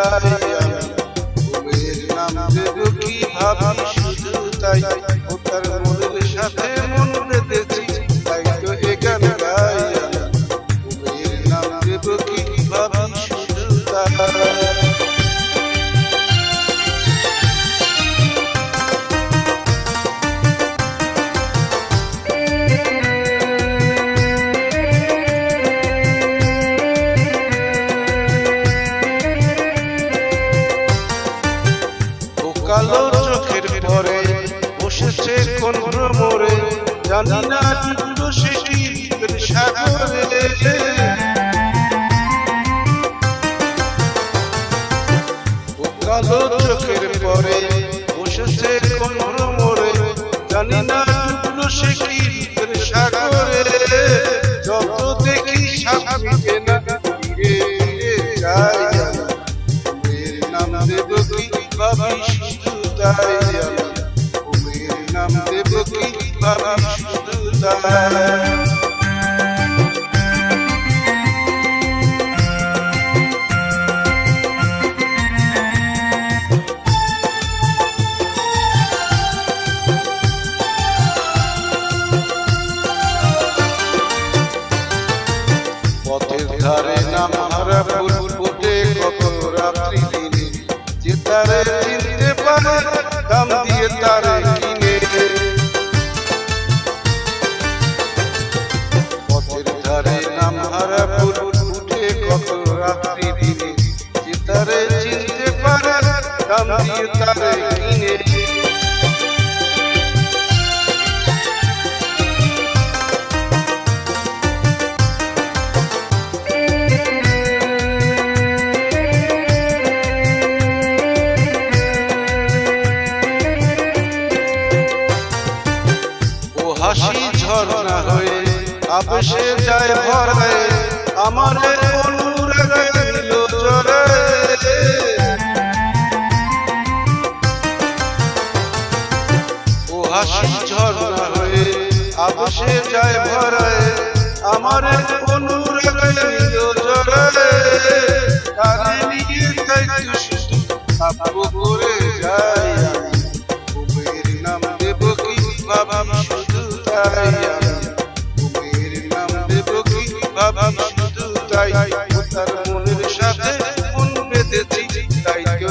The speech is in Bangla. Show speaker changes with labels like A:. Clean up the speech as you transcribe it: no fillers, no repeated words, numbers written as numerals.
A: তাই আমি বউয়ের নাম দেব কি ভাবি শুধু তাই ও তার মনের সাথে মন বেঁধেছি তাই তো এ গান গাই আমি বউয়ের নাম দেব কি ভাবি শুধু তাই। কালো চোখের পরে বসেছে কোন ভ্রমরে জানি না ডুবলো সেটি সাগরে। ও কালো চোখের পরে বসেছে কোন ভ্রমরে জানি না ডুবলো সেটি সাগরে। যত দেখি সাথে না ফিরে যাই বউয়ের নাম দেব কি ভাবি শুধু তাই আমি বউয়ের নাম দেব কি ভাবি শুধু তাই। পথের ধারে নাম হারা ফুল ফোটে কত রাত্রি দিনে যে তারে চিনতে পারে দাম দিয়ে তারে কিনে। পথের ধারে নাম হারা ফুল ফুটে কত রাত্রি দিনে যে তারে চিনতে পারে দাম দিয়ে তারে কিনে। হাসি ঝর্ণা হয়ে আবেশে যায় ভরে আমার অনুরাগে নিল জরে। ও হাসি ঝর্ণা হয়ে আবেশে যায় ভরে আমার অনুরাগে নিল জরে। তারে নিয়ে তাই শুধু আপু করে যাই আমি বউয়ের নাম দেব কি ভাবি শুধু তাই আমি বউয়ের নাম দেব কি ভাবি শুধু তাই ও তার মনের সাথে মন বেঁধেছি তাই তো